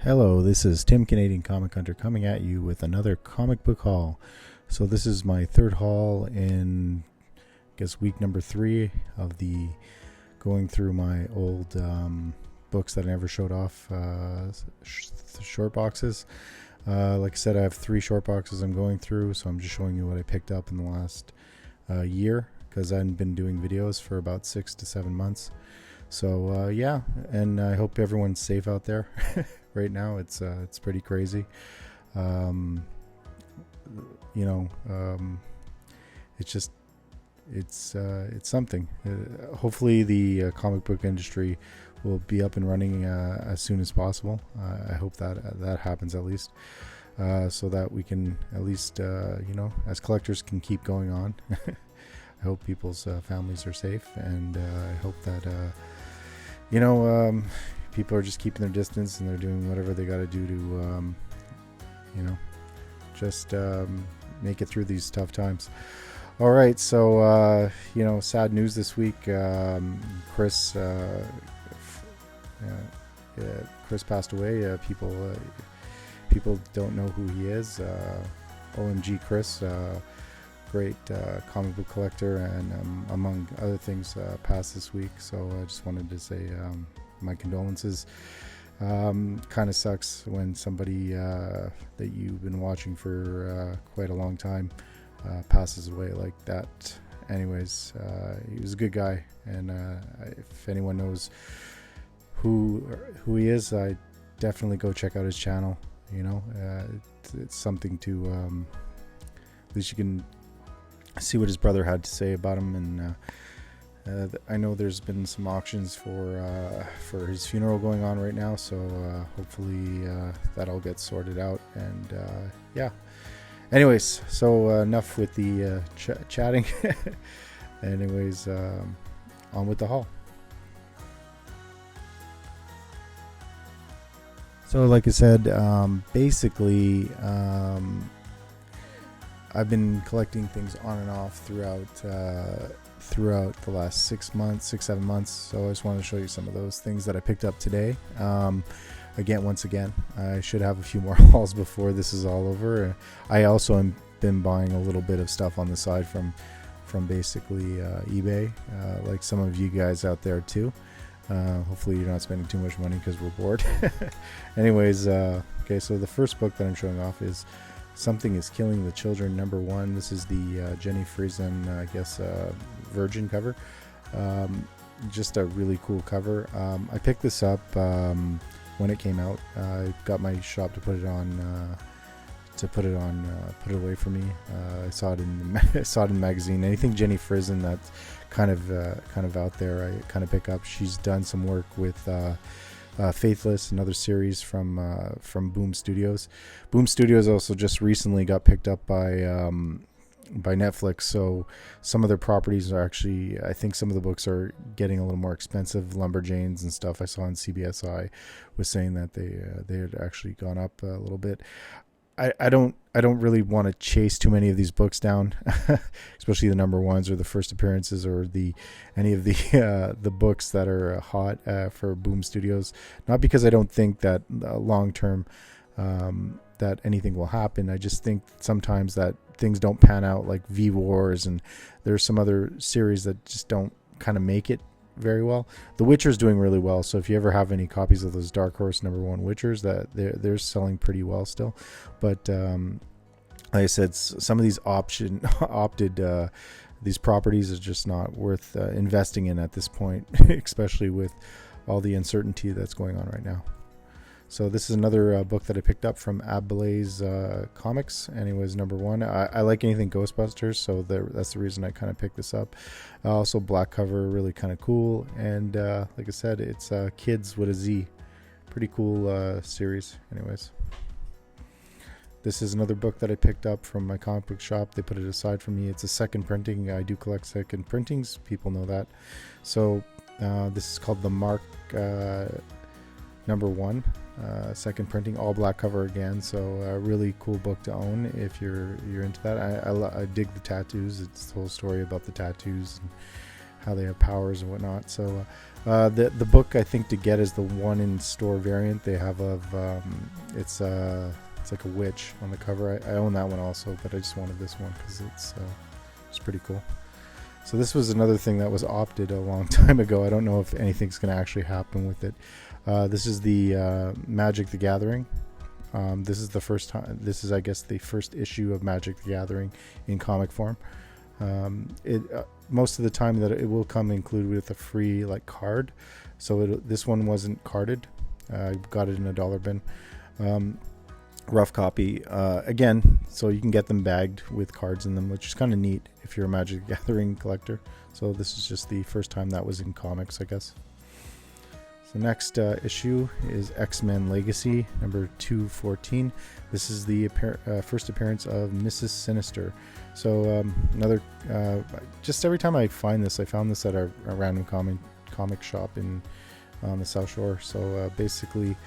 Hello, this is Tim Canadian Comic Hunter coming at you with another comic book haul. So this is my third haul in, I guess, week number 3 of the going through my old books that I never showed off, short boxes. Like I said, I have 3 short boxes I'm going through, so I'm just showing you what I picked up in the last year, because I hadn't been doing videos for about 6 to 7 months. So yeah, and I hope everyone's safe out there. Right now it's pretty crazy. You know, it's just it's something. Hopefully the comic book industry will be up and running as soon as possible. I hope that happens at least, so that we can at least you know, as collectors, can keep going on. I hope people's families are safe, and I hope that you know, people are just keeping their distance and they're doing whatever they got to do to, you know, just make it through these tough times. All right, so you know, sad news this week. Chris passed away. People don't know who he is. OMG Chris, great comic book collector, and among other things, passed this week. So I just wanted to say my condolences. Kind of sucks when somebody that you've been watching for quite a long time passes away like that. Anyways, he was a good guy, and if anyone knows who he is, I definitely go check out his channel. You know, it's something to at least you can see what his brother had to say about him. And I know there's been some auctions for his funeral going on right now, so hopefully that all gets sorted out. And yeah, anyways, so enough with the chatting. Anyways, on with the haul. So like I said, basically I've been collecting things on and off throughout the last 7 months. So I just wanted to show you some of those things that I picked up today. Once again, I should have a few more hauls before this is all over. I also am been buying a little bit of stuff on the side from basically eBay, like some of you guys out there too. Hopefully you're not spending too much money because we're bored. Anyways, okay, so the first book that I'm showing off is Something is Killing the Children, #1. This is the Jenny Frison, I guess, Virgin cover. Just a really cool cover. I picked this up when it came out. I got my shop to put it put it away for me. I saw it in the magazine. Anything Jenny Frison that's kind of out there, I kind of pick up. She's done some work with Faithless, another series from Boom Studios. Boom Studios also just recently got picked up by Netflix, so some of their properties are actually, I think some of the books are getting a little more expensive. Lumberjanes and stuff I saw on CBSI was saying that they had actually gone up a little bit. I don't really want to chase too many of these books down, especially the #1s or the first appearances or any of the books that are hot for Boom Studios. Not because I don't think that long term that anything will happen. I just think sometimes that things don't pan out, like V Wars, and there's some other series that just don't kind of make it very well. The Witcher's doing really well, so if you ever have any copies of those Dark Horse #1 Witchers, that they're selling pretty well still. But like I said, some of these opted these properties is just not worth investing in at this point, especially with all the uncertainty that's going on right now. So this is another book that I picked up from Ablaze Comics. Anyways, #1. I like anything Ghostbusters, so that's the reason I kind of picked this up. Also, black cover, really kind of cool. And like I said, it's Kids with a Z. Pretty cool series. Anyways, this is another book that I picked up from my comic book shop. They put it aside for me. It's a second printing. I do collect second printings. People know that. So this is called The Mark #1. Second printing, all black cover again, so a really cool book to own if you're into that. I dig the tattoos. It's the whole story about the tattoos how they have powers and whatnot. So the book I think to get is the one in store variant they have of it's like a witch on the cover. I own that one also, but I just wanted this one because it's pretty cool. So this was another thing that was opted a long time ago. I don't know if anything's going to actually happen with it. This is the Magic the Gathering. This is the first time. This is, I guess, the first issue of Magic the Gathering in comic form. Most of the time that it will come included with a free like card. So this one wasn't carded. I got it in a dollar bin. Rough copy again, so you can get them bagged with cards in them, which is kind of neat if you're a Magic the Gathering collector. So this is just the first time that was in comics, I guess. So next issue is X-Men Legacy number 214. This is the first appearance of Mrs. Sinister. So another just every time I find this, I found this at a random comic shop on the South Shore. So basically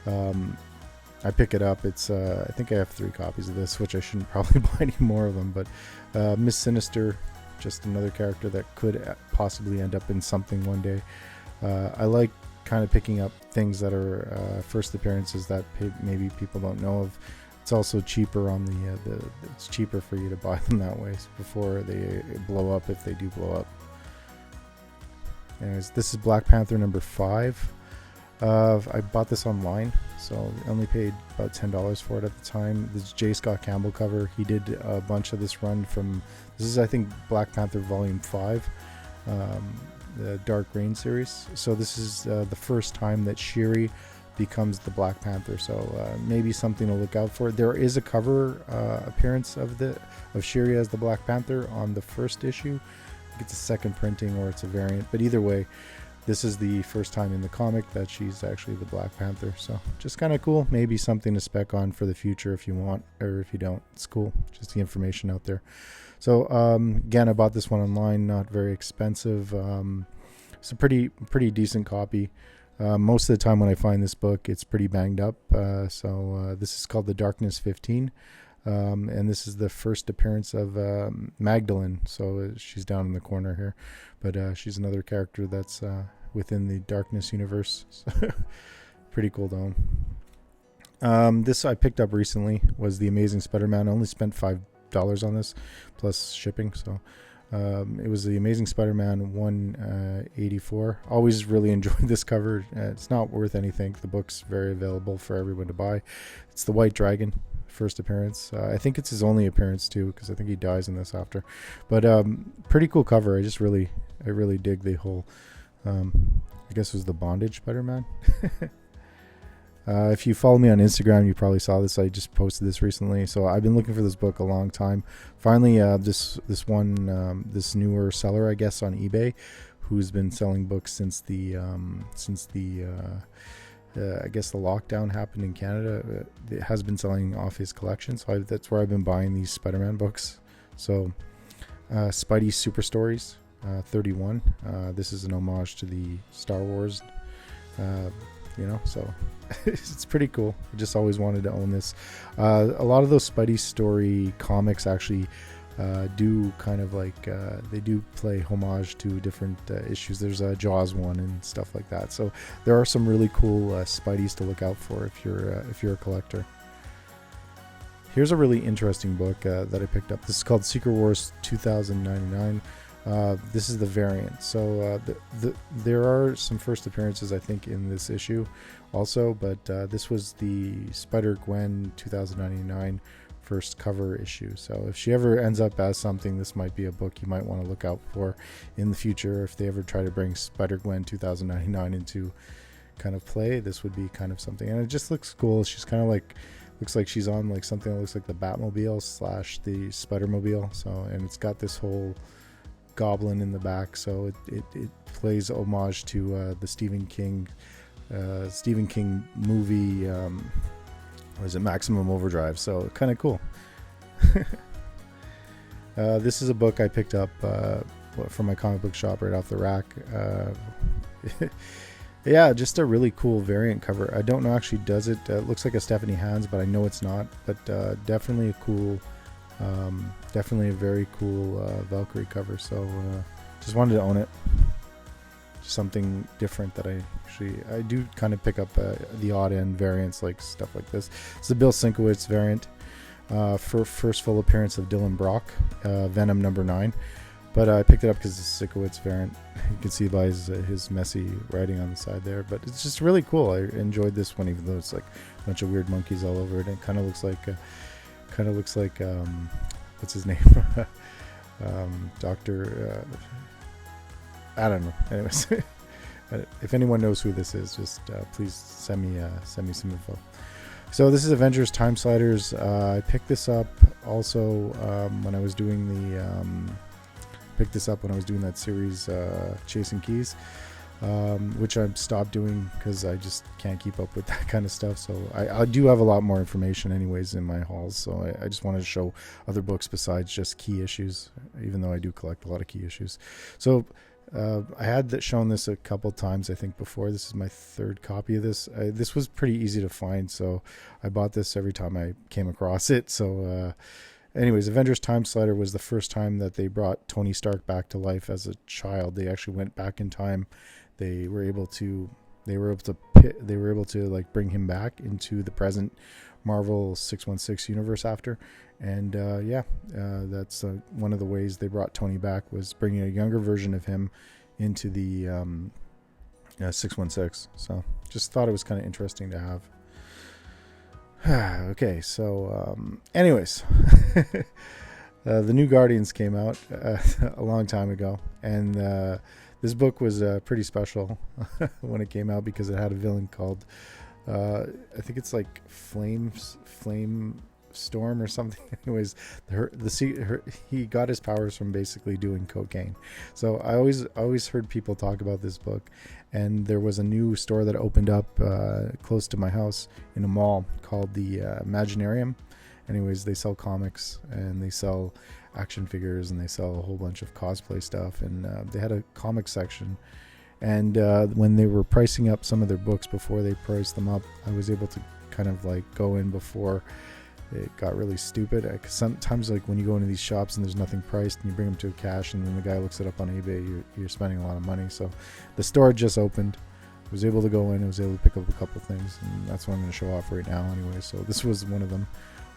I pick it up. It's I think I have 3 copies of this, which I shouldn't probably buy any more of them, but Miss Sinister, just another character that could possibly end up in something one day. I like kind of picking up things that are first appearances that maybe people don't know of. It's also cheaper on it's cheaper for you to buy them that way before they blow up, if they do blow up. Anyways, this is Black Panther number 5. I bought this online, so I only paid about $10 for it at the time. This is J. Scott Campbell cover. He did a bunch of this run from, this is I think Black Panther Volume 5, the Dark Reign series. So this is the first time that Shuri becomes the Black Panther, so maybe something to look out for. There is a cover appearance of Shuri as the Black Panther on the first issue. I think it's a second printing or it's a variant, but either way, this is the first time in the comic that she's actually the Black Panther. So just kind of cool. Maybe something to spec on for the future if you want, or if you don't. It's cool. Just the information out there. So again, I bought this one online, not very expensive. It's a pretty decent copy. Most of the time when I find this book, it's pretty banged up. So this is called The Darkness 15. And this is the first appearance of Magdalene. So she's down in the corner here, but she's another character that's within the Darkness universe. Pretty cool though. This I picked up recently was The Amazing Spider-Man. I only spent $5 on this plus shipping. So it was The Amazing Spider-Man 184. Always really enjoyed this cover. It's not worth anything. The book's very available for everyone to buy. It's the White Dragon. First appearance. I think it's his only appearance too, because I think he dies in this after. But pretty cool cover. I really dig the whole I guess it was the bondage Spider-Man. If you follow me on Instagram, you probably saw this. I just posted this recently, so I've been looking for this book a long time. Finally, this newer seller, I guess, on eBay, who's been selling books since the I guess the lockdown happened in Canada. It has been selling off his collection, so that's where I've been buying these Spider-Man books. So Spidey Super Stories 31. This is an homage to the Star Wars, so it's pretty cool. I just always wanted to own this. A lot of those Spidey story comics actually do kind of like they do play homage to different issues. There's a Jaws one and stuff like that. So there are some really cool Spideys to look out for if you're a collector. Here's a really interesting book that I picked up. This is called Secret Wars 2099. This is the variant. So there are some first appearances, I think, in this issue also, but this was the Spider-Gwen 2099 first cover issue. So if she ever ends up as something, this might be a book you might want to look out for in the future. If they ever try to bring Spider-Gwen 2099 into kind of play, this would be kind of something. And it just looks cool. She's kind of like, looks like she's on like something that looks like the Batmobile / the Spider-Mobile. So, and it's got this whole goblin in the back, so it plays homage to the Stephen King movie, what is it, Maximum Overdrive. So kind of cool. This is a book I picked up from my comic book shop right off the rack. Yeah, just a really cool variant cover. I don't know actually does it. It looks like a Stephanie Hans, but I know it's not. But definitely a cool, definitely a very cool Valkyrie cover. So just wanted to own it. Something different that I do kind of pick up the odd end variants, like stuff like this. It's the Bill Sienkiewicz variant, for first full appearance of Dylan Brock, Venom #9. But I picked it up because it's a Sienkiewicz variant. You can see by his messy writing on the side there. But it's just really cool. I enjoyed this one, even though it's like a bunch of weird monkeys all over it. It kind of looks like what's his name? Doctor. I don't know. Anyways, if anyone knows who this is, just please send me some info. So this is Avengers Time Sliders. I picked this up also when I was doing that series Chasing Keys, which I've stopped doing because I just can't keep up with that kind of stuff. So I do have a lot more information anyways in my hauls. So I just wanted to show other books besides just key issues, even though I do collect a lot of key issues. So I had shown this a couple times, I think, before. This is my third copy of this. This was pretty easy to find, so I bought this every time I came across it. So anyways, Avengers Time Slider was the first time that they brought Tony Stark back to life as a child. They actually went back in time. They were able to like bring him back into the present Marvel 616 universe after. And that's one of the ways they brought Tony back, was bringing a younger version of him into the 616. So just thought it was kind of interesting to have. Okay, so anyways, the New Guardians came out a long time ago, and this book was pretty special when it came out because it had a villain called I think it's like Flame Storm or something. Anyways, he got his powers from basically doing cocaine. So I always heard people talk about this book, and there was a new store that opened up close to my house in a mall called the Imaginarium. Anyways, they sell comics and they sell action figures and they sell a whole bunch of cosplay stuff, and they had a comic section. And when they were pricing up some of their books before they priced them up, I was able to kind of like go in before it got really stupid. Cause sometimes, like, when you go into these shops and there's nothing priced and you bring them to a cash and then the guy looks it up on eBay, you're spending a lot of money. So the store just opened. I was able to go in. I was able to pick up a couple things, and that's what I'm going to show off right now anyway. So this was one of them,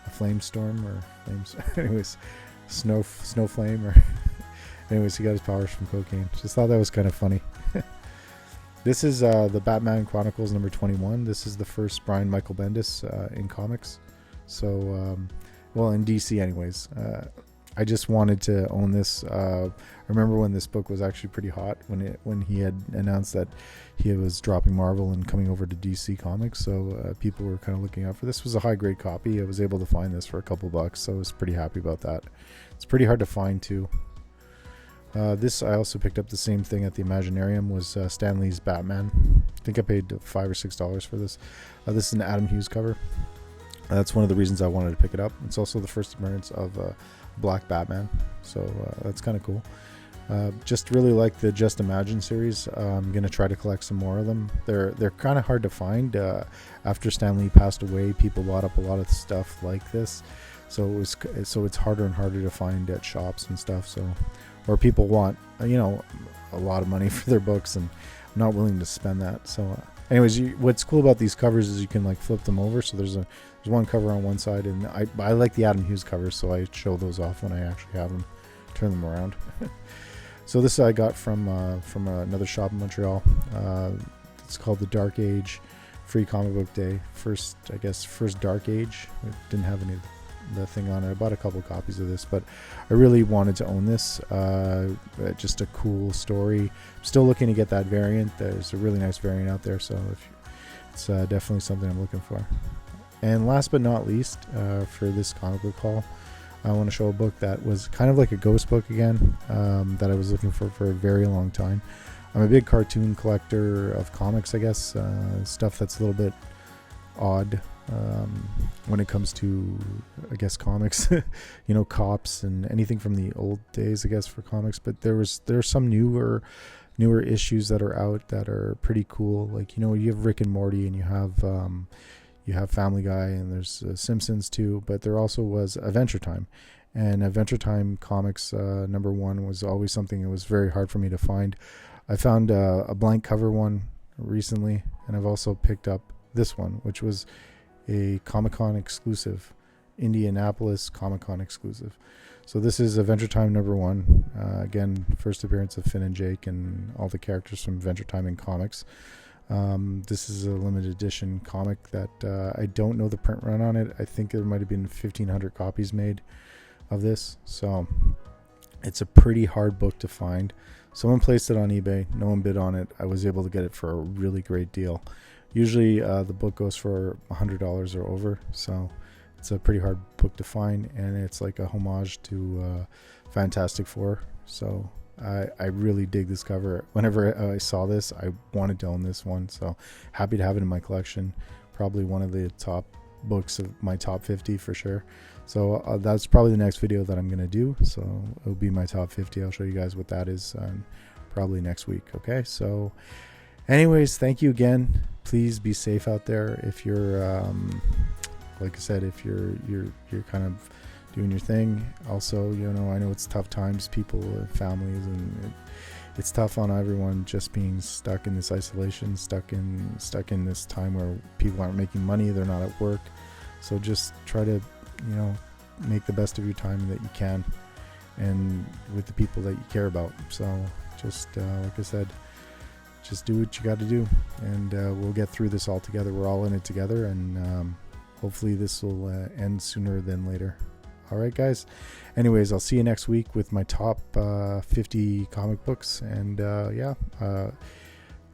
a flame storm or flames. Anyways, snow flame or anyways, he got his powers from cocaine. Just thought that was kind of funny. This is the Batman Chronicles #21. This is the first Brian Michael Bendis in comics. So, well, in DC anyways. I just wanted to own this. I remember when this book was actually pretty hot, when he had announced that he was dropping Marvel and coming over to DC Comics. So people were kind of looking out for this. It was a high grade copy. I was able to find this for a couple bucks, so I was pretty happy about that. It's pretty hard to find too. This I also picked up the same thing at the Imaginarium, was Stan Lee's Batman. I think I paid $5 or $6 for this. This is an Adam Hughes cover. That's one of the reasons I wanted to pick it up. It's also the first appearance of Black Batman, so that's kind of cool. Just really like the Just Imagine series. I'm gonna try to collect some more of them. They're kind of hard to find. After Stan Lee passed away, people bought up a lot of stuff like this, so it's harder and harder to find at shops and stuff. So, or people want a lot of money for their books, and I'm not willing to spend that. So, anyways, what's cool about these covers is you can like flip them over. So there's one cover on one side, and I like the Adam Hughes covers, so I show those off when I actually have them, turn them around. So this I got from another shop in Montreal. It's called the Dark Age Free Comic Book Day. First Dark Age. It didn't have any of the thing on it. I bought a couple copies of this, but I really wanted to own this. Just a cool story. I'm still looking to get that variant. There's a really nice variant out there, so it's definitely something I'm looking for. And last but not least, for this comic book haul, I want to show a book that was kind of like a ghost book again, that I was looking for a very long time. I'm a big cartoon collector of comics, I guess, stuff that's a little bit odd when it comes to, I guess, comics, cops and anything from the old days, I guess, for comics. But there's some newer issues that are out that are pretty cool. Like, you have Rick and Morty, and you have Family Guy, and there's Simpsons too, but there also was Adventure Time. And Adventure Time Comics #1 was always something that was very hard for me to find. I found a blank cover one recently, and I've also picked up this one, which was a Comic-Con exclusive, Indianapolis Comic-Con exclusive. So this is Adventure Time #1. Again, first appearance of Finn and Jake and all the characters from Adventure Time in comics. This is a limited edition comic that I don't know the print run on it. I think there might have been 1,500 copies made of this. So it's a pretty hard book to find. Someone placed it on eBay. No one bid on it. I was able to get it for a really great deal. Usually the book goes for $100 or over. So it's a pretty hard book to find, and it's like a homage to Fantastic Four. So I really dig this cover. Whenever I saw this, I wanted to own this one. So happy to have it in my collection. Probably one of the top books of my top 50 for sure. So that's probably the next video that I'm going to do. So it'll be my top 50. I'll show you guys what that is probably next week. Okay. So anyways, thank you again. Please be safe out there. If you're, like I said, if you're kind of doing your thing. Also, you know, I know it's tough times, people, families, and it's tough on everyone just being stuck in this isolation, stuck in this time where people aren't making money, they're not at work. So just try to, you know, make the best of your time that you can, and with the people that you care about. So just like I said, just do what you got to do, and we'll get through this all together. We're all in it together, and hopefully this will end sooner than later. All right, guys. Anyways, I'll see you next week with my top 50 comic books, and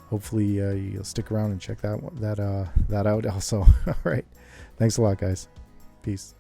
hopefully you'll stick around and check that out also. All right. Thanks a lot, guys. Peace.